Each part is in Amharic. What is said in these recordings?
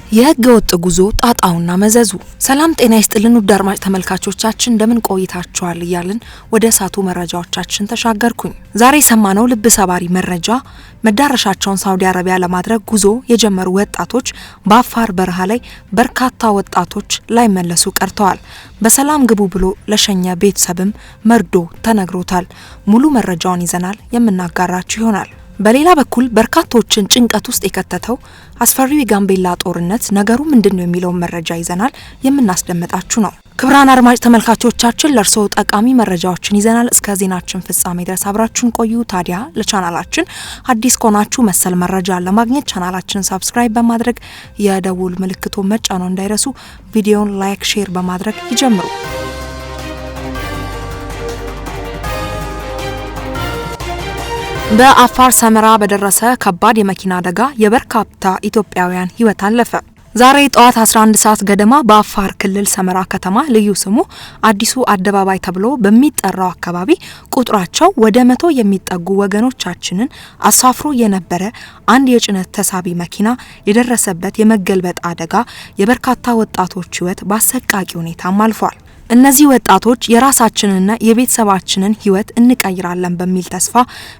የህገ ወጥ ጉዞ ጣጣውና መዘዙ። ሰላም ጤና ይስጥልን ውድ አድማጭ ተመልካቾቻችን እንደምን ቆይታችኋል እያልን ወደ እሳቱ መረጃዎቻችን ተሻገርኩኝ። ዛሬ የሰማነው ልብ ሰባሪ መረጃ መዳረሻቸውን ሳውዲ አረቢያ ለማድረግ ጉዞ የጀመሩ ወጣቶች በአፋር በረሃ ላይ በርካታ ወጣቶች ላይመለሱ ቀርተዋል። በሰላም ግቡ ብሎ ለሸኘ ቤተሰብም መርዶ ተነግሮታል። ሙሉ መረጃውን ይዘናል የምናጋራችሁ ይሆናል። በሌላ በኩል በርካቶችን ጭንቀት ውስጥ የከተተው አስፈሪው የጋምቤላ ጦርነት ነገሩ ምንድነው የሚለውን መረጃ ይዘናል የምናስደምጣችሁ ነው። ክብራን አድማጭ ተመልካቾቻችን ለርሶ ጠቃሚ መረጃዎችን ይዘናል። እስከ ዜናችን ፍጻሜ ድረስ አብራችሁን ቆዩ። ታዲያ ለቻናላችን አዲስ ከሆናችሁ መሰል መረጃ ለማግኘት ቻናላችንን ሰብስክራይብ በማድረግ የደውል ምልክቱ መጫኖ እንዳይረሱ፣ ቪዲዮን ላይክ፣ ሼር በማድረግ ይጀምሩ። በአፋር ሰመራ በደረሰ ከባድ የመኪና አደጋ የበርካታ ኢትዮጵያውያን ሕይወት አለፈ። ዛሬ ጠዋት 11 ሰዓት ገደማ በአፋር ክልል ሰመራ ከተማ ልዩ ስሙ አዲሱ አደባባይ ተብሎ በሚጠራው አካባቢ ቁጥራቸው ወደ 100 የሚጠጉ ወገኖቻችንን አሳፍሮ የነበረ አንድ የጭነት ተሳቢ መኪና የደረሰበት የመገልበጥ አደጋ የበርካታ ወጣቶች ሕይወት በአሰቃቂ ሁኔታም አልፏል። እነዚህ ወጣቶች የራሳችንንና የቤተሰባችንን ሕይወት እንቀይራለን በሚል ተስፋ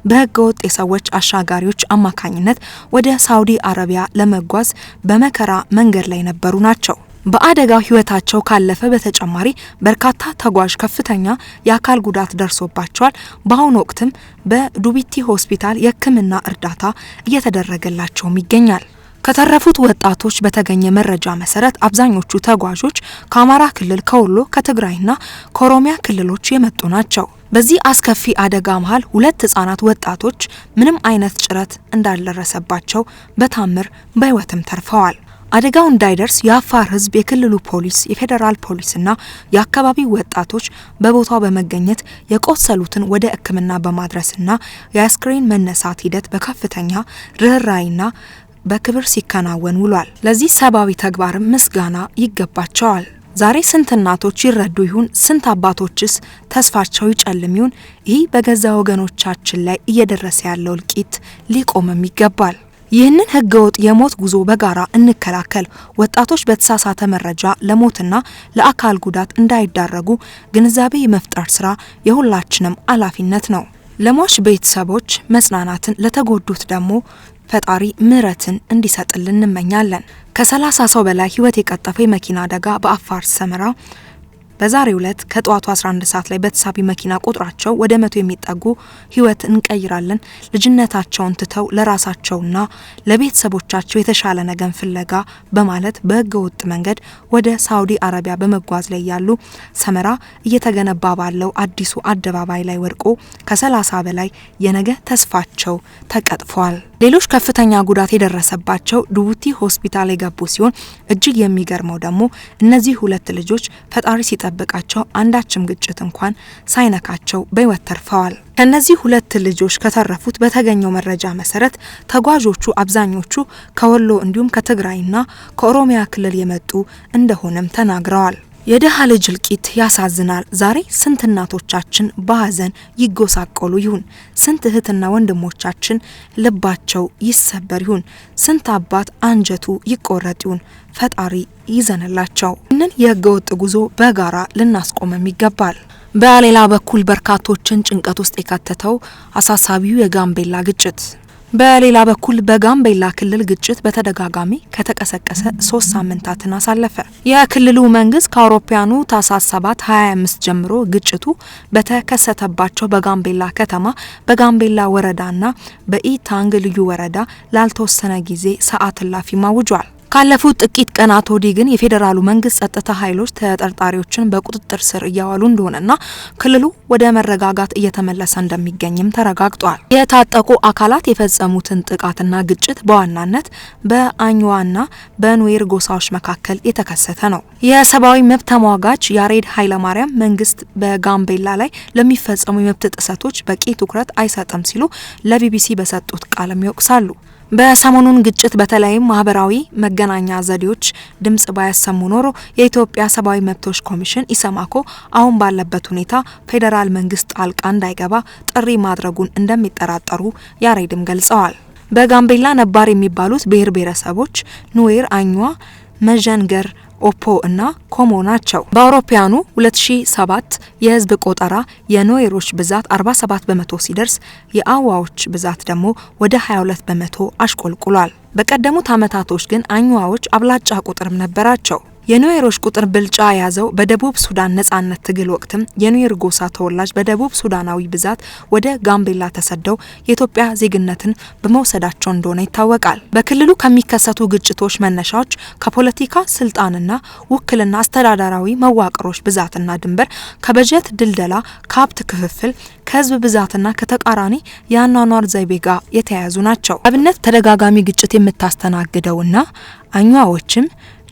በህገ ወጥ የሰዎች አሻጋሪዎች አማካኝነት ወደ ሳውዲ አረቢያ ለመጓዝ በመከራ መንገድ ላይ ነበሩ ናቸው። በአደጋው ሕይወታቸው ካለፈ በተጨማሪ በርካታ ተጓዥ ከፍተኛ የአካል ጉዳት ደርሶባቸዋል። በአሁኑ ወቅትም በዱቢቲ ሆስፒታል የሕክምና እርዳታ እየተደረገላቸውም ይገኛል። ከተረፉት ወጣቶች በተገኘ መረጃ መሰረት አብዛኞቹ ተጓዦች ከአማራ ክልል፣ ከወሎ፣ ከትግራይና ከኦሮሚያ ክልሎች የመጡ ናቸው። በዚህ አስከፊ አደጋ መሃል 2 ህጻናት ወጣቶች ምንም አይነት ጭረት እንዳልደረሰባቸው በታምር በህይወትም ተርፈዋል። አደጋው እንዳይደርስ የአፋር ህዝብ፣ የክልሉ ፖሊስ፣ የፌዴራል ፖሊስና የአካባቢው ወጣቶች በቦታው በመገኘት የቆሰሉትን ወደ ሕክምና በማድረስና የአስክሬን መነሳት ሂደት በከፍተኛ ርህራሄና በክብር ሲከናወን ውሏል። ለዚህ ሰብአዊ ተግባርም ምስጋና ይገባቸዋል። ዛሬ ስንት እናቶች ይረዱ ይሁን? ስንት አባቶችስ ተስፋቸው ይጨልም ይሁን? ይህ በገዛ ወገኖቻችን ላይ እየደረሰ ያለው እልቂት ሊቆምም ይገባል። ይህንን ህገወጥ የሞት ጉዞ በጋራ እንከላከል። ወጣቶች በተሳሳተ መረጃ ለሞትና ለአካል ጉዳት እንዳይዳረጉ ግንዛቤ የመፍጠር ስራ የሁላችንም ኃላፊነት ነው። ለሟች ቤተሰቦች መጽናናትን፣ ለተጎዱት ደግሞ ፈጣሪ ምሕረትን እንዲሰጥልን እንመኛለን። ከ30 ሰው በላይ ህይወት የቀጠፈው የመኪና አደጋ በአፋር ሰመራ በዛሬው ዕለት ከጠዋቱ 11 ሰዓት ላይ በተሳቢ መኪና ቁጥራቸው ወደ 100 የሚጠጉ ህይወት እንቀይራለን ልጅነታቸውን ትተው ለራሳቸውና ለቤተሰቦቻቸው የተሻለ ነገን ፍለጋ በማለት በህገ ወጥ መንገድ ወደ ሳውዲ አረቢያ በመጓዝ ላይ ያሉ ሰመራ እየተገነባ ባለው አዲሱ አደባባይ ላይ ወድቆ ከ30 በላይ የነገ ተስፋቸው ተቀጥፏል። ሌሎች ከፍተኛ ጉዳት የደረሰባቸው ዱቡቲ ሆስፒታል የገቡ ሲሆን እጅግ የሚገርመው ደግሞ እነዚህ 2 ልጆች ፈጣሪ ሲጠብቃቸው አንዳችም ግጭት እንኳን ሳይነካቸው በህይወት ተርፈዋል። ከነዚህ 2 ልጆች ከተረፉት በተገኘው መረጃ መሰረት ተጓዦቹ አብዛኞቹ ከወሎ እንዲሁም ከትግራይና ከኦሮሚያ ክልል የመጡ እንደሆነም ተናግረዋል። የደሃ ልጅ እልቂት ያሳዝናል። ዛሬ ስንት እናቶቻችን በሀዘን ይጎሳቆሉ ይሁን? ስንት እህትና ወንድሞቻችን ልባቸው ይሰበር ይሁን? ስንት አባት አንጀቱ ይቆረጥ ይሁን? ፈጣሪ ይዘንላቸው። ይህንን የህገወጥ ጉዞ በጋራ ልናስቆመም ይገባል። በሌላ በኩል በርካቶችን ጭንቀት ውስጥ የከተተው አሳሳቢው የጋምቤላ ግጭት። በሌላ በኩል በጋምቤላ ክልል ግጭት በተደጋጋሚ ከተቀሰቀሰ 3 ሳምንታትን አሳለፈ። የክልሉ መንግስት ከአውሮፓውያኑ ታህሳስ 7 2025 ጀምሮ ግጭቱ በተከሰተባቸው በጋምቤላ ከተማ፣ በጋምቤላ ወረዳና በኢታንግ ልዩ ወረዳ ላልተወሰነ ጊዜ ሰዓት እላፊ ማውጇል። ካለፉት ጥቂት ቀናት ወዲህ ግን የፌዴራሉ መንግስት ጸጥታ ኃይሎች ተጠርጣሪዎችን በቁጥጥር ስር እያዋሉ እንደሆነና ክልሉ ወደ መረጋጋት እየተመለሰ እንደሚገኝም ተረጋግጧል። የታጠቁ አካላት የፈጸሙትን ጥቃትና ግጭት በዋናነት በአኝዋና በኑዌር ጎሳዎች መካከል የተከሰተ ነው። የሰብአዊ መብት ተሟጋች ያሬድ ኃይለማርያም መንግስት በጋምቤላ ላይ ለሚፈጸሙ የመብት ጥሰቶች በቂ ትኩረት አይሰጥም ሲሉ ለቢቢሲ በሰጡት ቃልም ይወቅሳሉ። በሰሞኑን ግጭት በተለይም ማህበራዊ መገናኛ ዘዴዎች ድምጽ ባያሰሙ ኖሮ የኢትዮጵያ ሰብአዊ መብቶች ኮሚሽን ኢሰማኮ አሁን ባለበት ሁኔታ ፌዴራል መንግስት ጣልቃ እንዳይገባ ጥሪ ማድረጉን እንደሚጠራጠሩ ያሬድም ገልጸዋል። በጋምቤላ ነባር የሚባሉት ብሔር ብሔረሰቦች ኑዌር፣ አኝዋ፣ መዠንገር፣ ኦፖ እና ኮሞ ናቸው። በአውሮፓውያኑ 2007 የህዝብ ቆጠራ የኑዌሮች ብዛት 47 በመቶ ሲደርስ የአዋዎች ብዛት ደግሞ ወደ 22 በመቶ አሽቆልቁሏል። በቀደሙት ዓመታቶች ግን አኝዋዎች አብላጫ ቁጥርም ነበራቸው። የኑዌሮች ቁጥር ብልጫ ያዘው በደቡብ ሱዳን ነጻነት ትግል ወቅትም የኑዌር ጎሳ ተወላጅ በደቡብ ሱዳናዊ ብዛት ወደ ጋምቤላ ተሰደው የኢትዮጵያ ዜግነትን በመውሰዳቸው እንደሆነ ይታወቃል። በክልሉ ከሚከሰቱ ግጭቶች መነሻዎች ከፖለቲካ ስልጣንና ውክልና፣ አስተዳደራዊ መዋቅሮች ብዛትና ድንበር፣ ከበጀት ድልደላ፣ ከሀብት ክፍፍል፣ ከህዝብ ብዛትና ከተቃራኒ የአኗኗር ዘይቤ ጋር የተያያዙ ናቸው። አብነት ተደጋጋሚ ግጭት የምታስተናግደውና አኝዋዎችም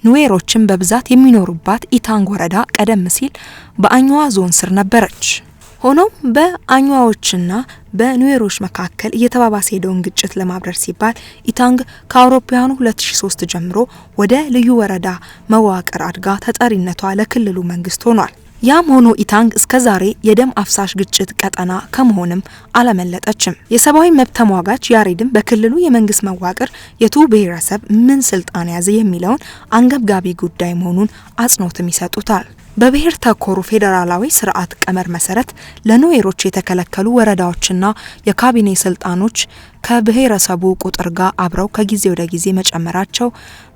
ኑዌሮችን በብዛት የሚኖሩባት ኢታንግ ወረዳ ቀደም ሲል በአኝዋ ዞን ስር ነበረች። ሆኖም በአኝዋዎችና በኑዌሮች መካከል እየተባባሰ ሄደውን ግጭት ለማብረር ሲባል ኢታንግ ከአውሮፓውያኑ 2003 ጀምሮ ወደ ልዩ ወረዳ መዋቅር አድጋ ተጠሪነቷ ለክልሉ መንግስት ሆኗል። ያም ሆኖ ኢታንግ እስከዛሬ የደም አፍሳሽ ግጭት ቀጠና ከመሆንም አላመለጠችም። የሰብአዊ መብት ተሟጋች ያሬድም በክልሉ የመንግስት መዋቅር የቱ ብሔረሰብ ምን ስልጣን ያዘ የሚለውን አንገብጋቢ ጉዳይ መሆኑን አጽንኦትም ይሰጡታል። በብሔር ተኮሩ ፌዴራላዊ ስርዓት ቀመር መሰረት ለኑዌሮች የተከለከሉ ወረዳዎችና የካቢኔ ስልጣኖች ከብሔረሰቡ ቁጥር ጋር አብረው ከጊዜ ወደ ጊዜ መጨመራቸው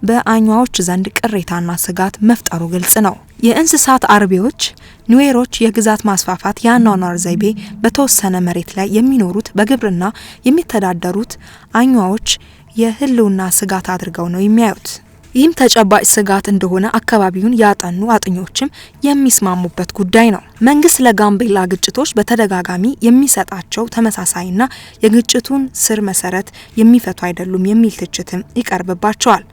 በአኝዋዎች ዘንድ ቅሬታና ስጋት መፍጠሩ ግልጽ ነው። የእንስሳት አርቢዎች ኑዌሮች የግዛት ማስፋፋት የአኗኗር ዘይቤ በተወሰነ መሬት ላይ የሚኖሩት በግብርና የሚተዳደሩት አኝዋዎች የህልውና ስጋት አድርገው ነው የሚያዩት። ይህም ተጨባጭ ስጋት እንደሆነ አካባቢውን ያጠኑ አጥኞችም የሚስማሙበት ጉዳይ ነው። መንግስት ለጋምቤላ ግጭቶች በተደጋጋሚ የሚሰጣቸው ተመሳሳይና የግጭቱን ስር መሰረት የሚፈቱ አይደሉም የሚል ትችትም ይቀርብባቸዋል።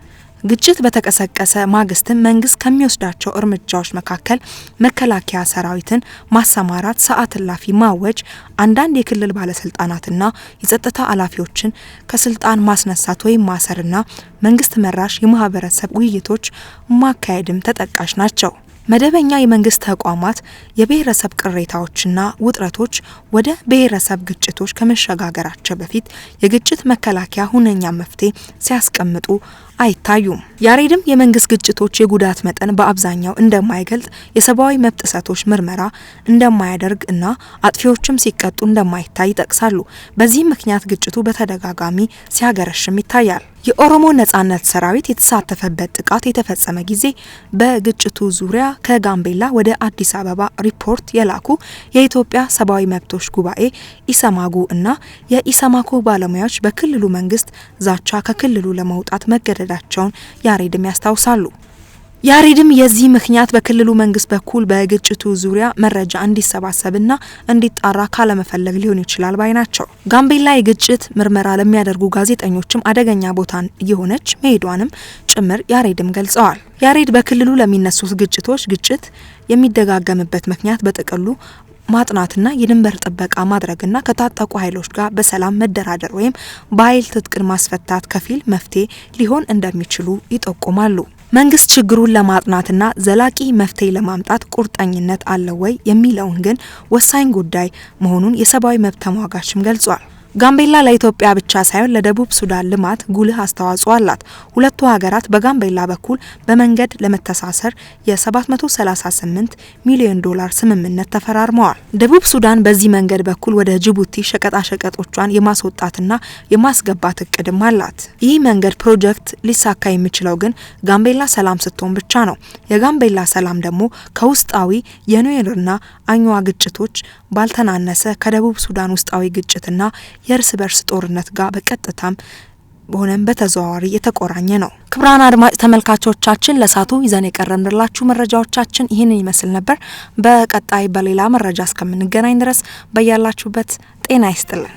ግጭት በተቀሰቀሰ ማግስትም መንግስት ከሚወስዳቸው እርምጃዎች መካከል መከላከያ ሰራዊትን ማሰማራት፣ ሰዓት እላፊ ማወጅ፣ አንዳንድ የክልል ባለስልጣናትና የጸጥታ ኃላፊዎችን ከስልጣን ማስነሳት ወይም ማሰርና መንግስት መራሽ የማህበረሰብ ውይይቶች ማካሄድም ተጠቃሽ ናቸው። መደበኛ የመንግስት ተቋማት የብሔረሰብ ቅሬታዎችና ውጥረቶች ወደ ብሔረሰብ ግጭቶች ከመሸጋገራቸው በፊት የግጭት መከላከያ ሁነኛ መፍትሄ ሲያስቀምጡ አይታዩም። ያሬድም የመንግስት ግጭቶች የጉዳት መጠን በአብዛኛው እንደማይገልጽ፣ የሰብአዊ መብት ጥሰቶች ምርመራ እንደማያደርግ እና አጥፊዎችም ሲቀጡ እንደማይታይ ይጠቅሳሉ። በዚህ ምክንያት ግጭቱ በተደጋጋሚ ሲያገረሽም ይታያል። የኦሮሞ ነጻነት ሰራዊት የተሳተፈበት ጥቃት የተፈጸመ ጊዜ በግጭቱ ዙሪያ ከጋምቤላ ወደ አዲስ አበባ ሪፖርት የላኩ የኢትዮጵያ ሰብአዊ መብቶች ጉባኤ ኢሰማጉ እና የኢሰማኮ ባለሙያዎች በክልሉ መንግስት ዛቻ ከክልሉ ለመውጣት መገደዳቸውን ያሬድም ያስታውሳሉ። ያሬድም የዚህ ምክንያት በክልሉ መንግስት በኩል በግጭቱ ዙሪያ መረጃ እንዲሰባሰብና እንዲጣራ ካለመፈለግ ሊሆን ይችላል ባይ ናቸው። ጋምቤላ የግጭት ምርመራ ለሚያደርጉ ጋዜጠኞችም አደገኛ ቦታ እየሆነች መሄዷንም ጭምር ያሬድም ገልጸዋል። ያሬድ በክልሉ ለሚነሱት ግጭት የሚደጋገምበት ምክንያት በጥቅሉ ማጥናትና የድንበር ጥበቃ ማድረግና ከታጠቁ ኃይሎች ጋር በሰላም መደራደር ወይም በኃይል ትጥቅን ማስፈታት ከፊል መፍትሄ ሊሆን እንደሚችሉ ይጠቁማሉ። መንግስት ችግሩን ለማጥናትና ዘላቂ መፍትሄ ለማምጣት ቁርጠኝነት አለው ወይ የሚለውን ግን ወሳኝ ጉዳይ መሆኑን የሰብአዊ መብት ተሟጋችም ገልጿል። ጋምቤላ ለኢትዮጵያ ብቻ ሳይሆን ለደቡብ ሱዳን ልማት ጉልህ አስተዋጽኦ አላት። ሁለቱ ሀገራት በጋምቤላ በኩል በመንገድ ለመተሳሰር የ$738 ሚሊዮን ስምምነት ተፈራርመዋል። ደቡብ ሱዳን በዚህ መንገድ በኩል ወደ ጅቡቲ ሸቀጣሸቀጦቿን የማስወጣትና የማስገባት እቅድም አላት። ይህ መንገድ ፕሮጀክት ሊሳካ የሚችለው ግን ጋምቤላ ሰላም ስትሆን ብቻ ነው። የጋምቤላ ሰላም ደግሞ ከውስጣዊ የኑዌርና አኝዋ ግጭቶች ባልተናነሰ ከደቡብ ሱዳን ውስጣዊ ግጭትና የእርስ በርስ ጦርነት ጋር በቀጥታም በሆነም በተዘዋዋሪ የተቆራኘ ነው። ክቡራን አድማጭ ተመልካቾቻችን ለሳቱ ይዘን የቀረብንላችሁ መረጃዎቻችን ይህንን ይመስል ነበር። በቀጣይ በሌላ መረጃ እስከምንገናኝ ድረስ በያላችሁበት ጤና ይስጥልን።